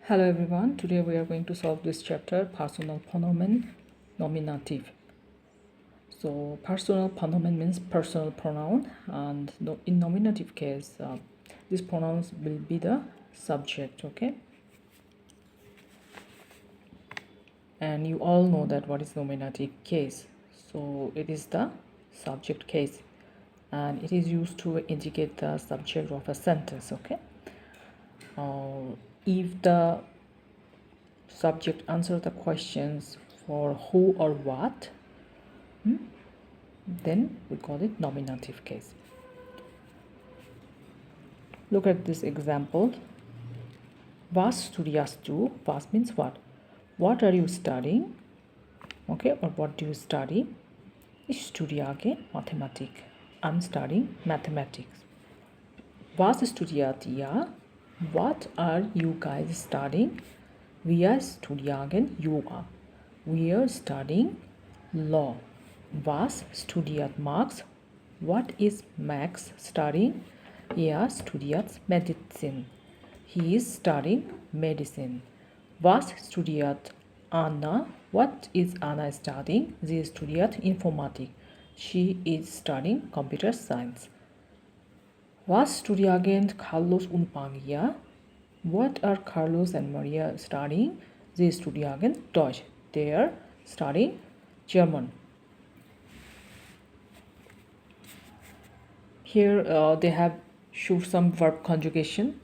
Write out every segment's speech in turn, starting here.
Hello everyone, today we are going to solve this chapter, personal pronoun, nominative. So personal pronoun means personal pronoun, and in nominative case, these pronouns will be the subject, okay? And you all know that what is nominative case. So it is the subject case, and it is used to indicate the subject of a sentence, okay? If the subject answer the questions for who or what, then we call it nominative case. Look at this example. Was studias du? Was means what? What are you studying? Okay, or what do you study? Ich studiere Mathematik. I'm studying mathematics. Was studiert ihr? What are you guys studying? Wir studieren Yoga. We are studying law. Was studiert Max? What is Max studying? Er studiert Medizin. He is studying medicine. Was studiert Anna? What is Anna studying? Sie studiert Informatik. She is studying computer science. Was studieren Carlos und Maria? What are Carlos and Maria studying? Sie studieren Deutsch. They are studying German. Here they have shown some verb conjugation.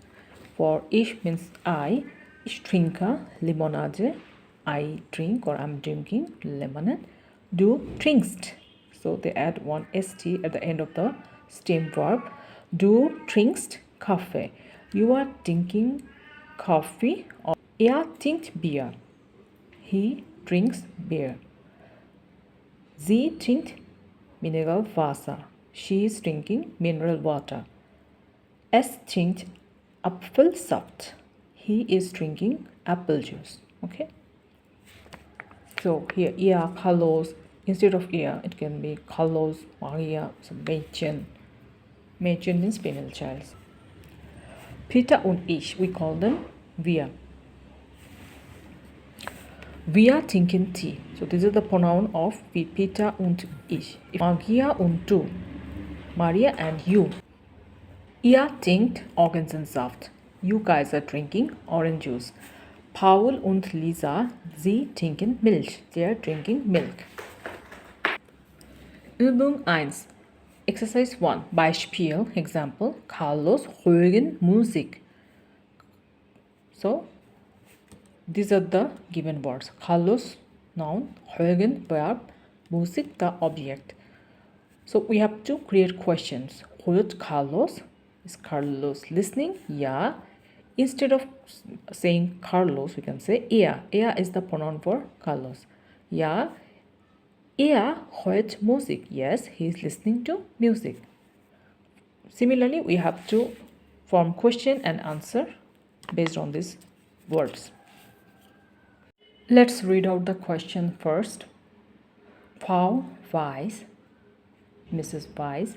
For ich means I. Ich trinke Limonade. I drink or I'm drinking lemonade. Du trinkst. So they add one st at the end of the stem verb. Du trinkst Kaffee. You are drinking coffee. Or er trinkt Bier. He drinks beer. Sie trinkt Mineralwasser. She is drinking mineral water. Es trinkt Apfelsaft. He is drinking apple juice. Okay. So here, ihr Carlos, instead of ihr, it can be Carlos, Maria, so Mädchen. Mädchen means female child. Peter und ich, we call them wir. Wir trinken Tee. So this is the pronoun of Peter und ich. Maria und du. Maria and you. Ihr trinkt Orangensaft. You guys are drinking orange juice. Paul und Lisa, sie trinken Milch. They are drinking milk. Übung 1. Exercise 1. Beispiel, example. Carlos hören Musik. So, these are the given words. Carlos, noun, hören, verb, Musik, the object. So we have to create questions. Hört Carlos? Is Carlos listening? Yeah. Instead of saying Carlos, we can say er. Er is the pronoun for Carlos. Yeah. Er hört Musik. Yes, he is listening to music. Similarly, we have to form question and answer based on these words. Let's read out the question first. Frau Weiss, Mrs. Weiss,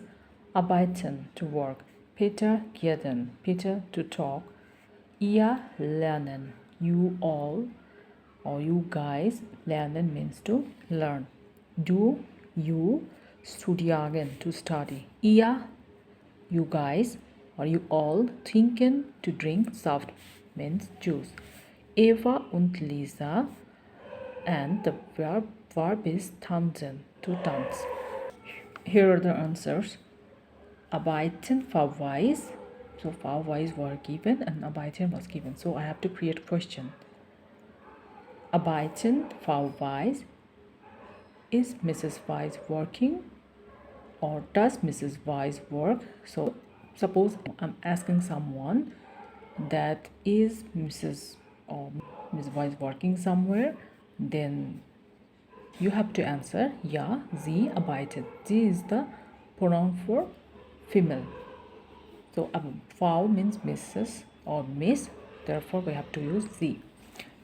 arbeiten, to work. Peter gehen, Peter to talk. Ihr lernen, you all or you guys. Lernen means to learn. Du, you, studieren, to study. Ihr, you guys or you all. Trinken, to drink. Saft means juice. Eva und Lisa, and the verb is tanzen, to dance. Here are the answers. Arbeiten, Frau Weiss. So Frau Weiss were given and arbeiten was given. So I have to create question. Arbeiten, Frau Weiss. Is Mrs. Weiss working? Or does Mrs. Weiss work? So suppose I'm asking someone that is Mrs. or Ms. Weiss working somewhere, then you have to answer ja, sie arbeitet. Sie is the pronoun for female. So Frau means Mrs. or Miss. Therefore, we have to use sie.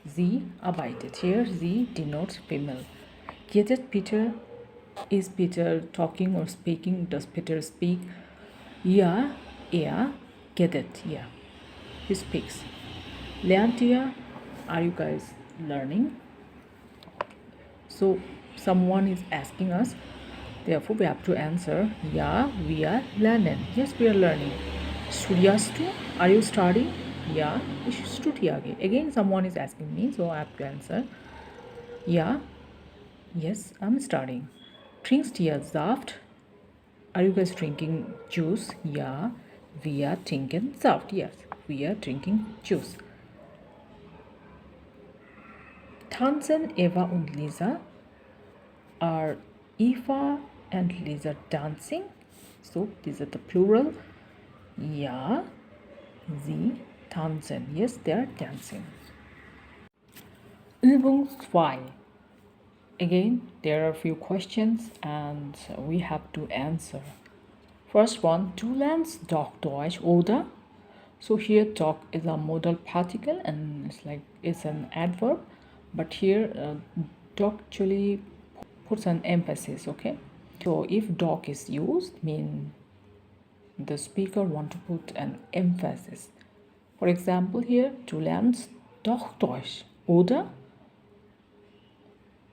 Sie arbeitet. Here, sie denotes female. Geht Peter? Is Peter talking or speaking? Does Peter speak? Ja, er geht. Yeah, he speaks. Lernt ihr? Are you guys learning? So someone is asking us, therefore we have to answer, yeah, we are lernen. Yes, we are learning. Studias du? Are you studying? Yeah, ich studiere. Again, someone is asking me, so I have to answer, yeah, yes, I'm studying. Trinkst ihr Saft? Are you guys drinking juice? Yeah, we are drinking Saft. Yes, we are drinking juice. Tanzen Eva und Lisa? Are Eva and Lisa dancing? So these are the plural. Ja, sie tanzen. Yes, they are dancing. Übung 2. Again, there are a few questions and we have to answer. First one, du lernst doch Deutsch, oder? So here talk is a modal particle and it's an adverb, but here doc actually puts an emphasis, okay? So if doc is used, mean the speaker want to put an emphasis. For example, here, du lernst doch Deutsch, oder?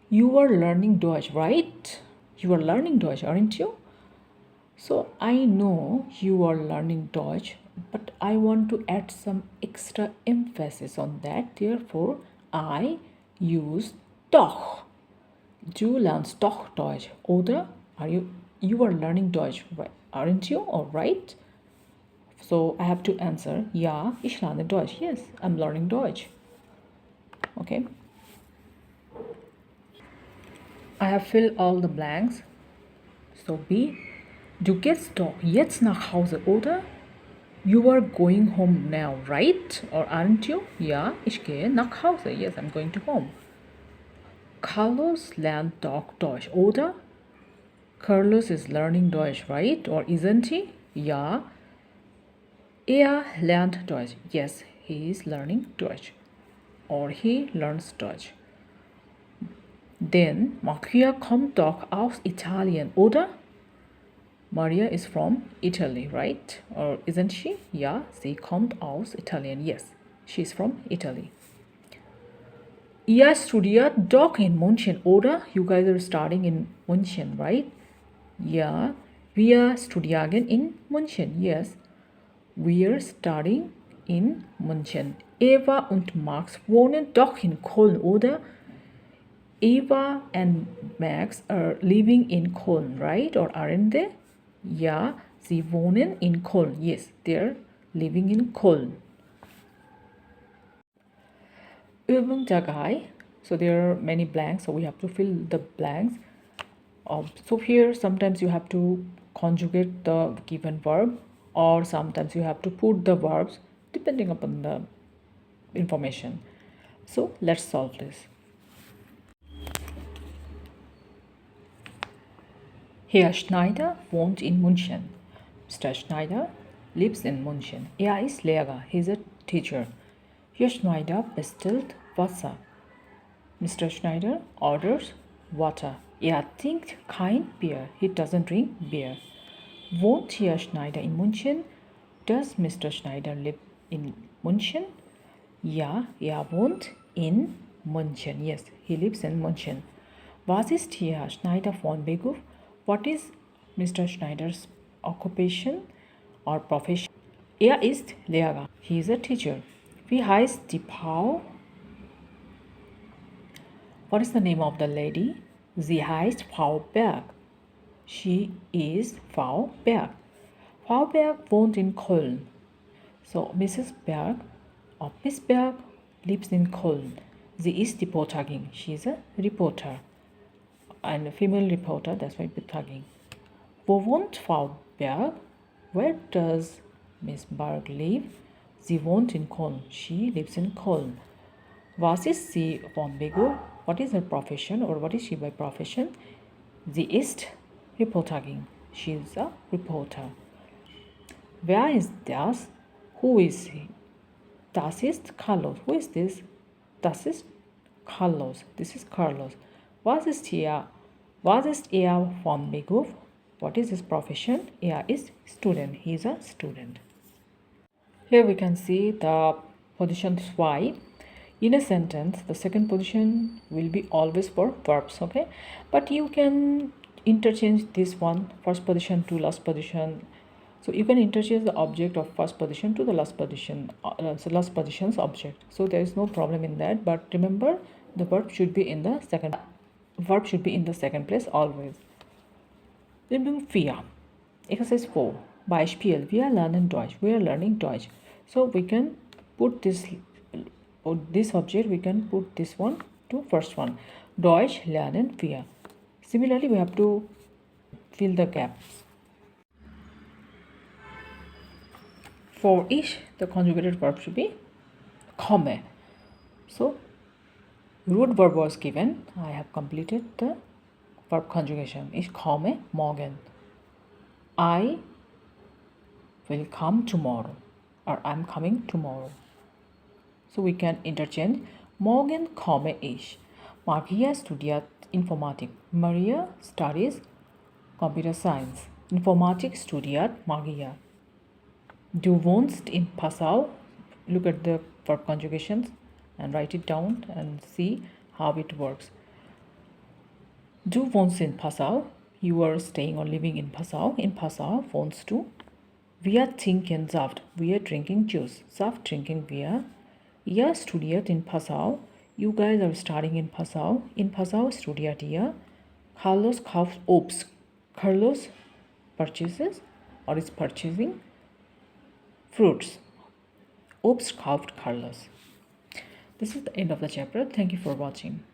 You are learning Deutsch, right? You are learning Deutsch, aren't you? So I know you are learning Deutsch, but I want to add some extra emphasis on that. Therefore, I use doch. Du lernst doch Deutsch, oder? You are learning Deutsch, right? Aren't you? Or right? So I have to answer, ja, ich lerne Deutsch. Yes, I'm learning Deutsch. Okay. I have filled all the blanks. So B, du gehst doch jetzt nach Hause, oder? You are going home now, right? Or aren't you? Ja, ich gehe nach Hause. Yes, I'm going to home. Carlos lernt doch Deutsch, oder? Carlos is learning Deutsch, right? Or isn't he? Ja, er lernt Deutsch. Yes, he is learning Deutsch. Or he learns Deutsch. Then Maria kommt doch aus Italien, oder? Maria is from Italy, right? Or isn't she? Ja, sie kommt aus Italien. Yes, she's from Italy. Ihr studiert doch in München, oder? You guys are studying in München, right? Ja, wir studieren in München. Yes, we're studying in München. Eva und Max wohnen doch in Köln, oder? Eva and Max are living in Köln, right? Or aren't they? Ja, sie wohnen in Köln. Yes, they're living in Köln. Übung 3. So there are many blanks, so we have to fill the blanks. So here sometimes you have to conjugate the given verb, or sometimes you have to put the verbs depending upon the information. So let's solve this. Herr Schneider wohnt in München. Mr. Schneider lives in München. Er ist Lehrer. He's a teacher. Herr Schneider bestellt Wasser. Mr. Schneider orders water. Er trinkt kein Bier. He doesn't drink beer. Wohnt Herr Schneider in München? Does Mr. Schneider live in München? Ja, er wohnt in München. Yes, he lives in München. Was ist Herr Schneider von Beruf? What is Mr. Schneider's occupation or profession? Er ist Lehrer. He is a teacher. Wie heißt die Frau? What is the name of the lady? Sie heißt Frau Berg. She is Frau Berg. Frau Berg wohnt in Köln. So Mrs. Berg or Miss Berg lives in Köln. Sie ist Reporterin. She is a reporter. And a female reporter, that's why Reporterin. Wo wohnt Frau Berg? Where does Miss Berg live? Sie wohnt in Köln. She lives in Köln. Was ist sie von Beruf? What is her profession or what is she by profession? Sie ist Reporterin. She is a reporter. Wer ist das? Who is he? Das ist Carlos. Who is this? Das ist Carlos. This is Carlos. Was ist er von Beruf? What is his profession? Er ist student. He is a student. Here we can see the position 2. In a sentence, the second position will be always for verbs, okay? But you can interchange this one, first position to last position. So you can interchange the object of first position to the last position, so last position's object. So there is no problem in that. But remember, the verb should be in the second place always. Übung 4. Exercise 4. Beispiel. Wir lernen Deutsch. We are learning Deutsch. So we can put this object, we can put this one to first one. Deutsch lernen wir. Similarly, we have to fill the gaps. For each, the conjugated verb should be komme. So root verb was given. I have completed the verb conjugation. Ich komme morgen. I will come tomorrow, or I'm coming tomorrow. So we can interchange. Morgen komme ich. Maria studiert Informatik. Maria studies computer science. Informatik studiert Maria. Du wohnst in Passau. Look at the verb conjugations and write it down and see how it works. Du wohnst in Passau. You are staying or living in Passau. In Passau wohnst du. Wir trinken Saft. We are drinking juice. Saft trinken wir. Ihr studiert in Passau. You guys are studying in Passau. In Passau studiert ihr. Carlos kauft Obst. Carlos purchases or is purchasing fruits. Obst kauft Carlos. This is the end of the chapter. Thank you for watching.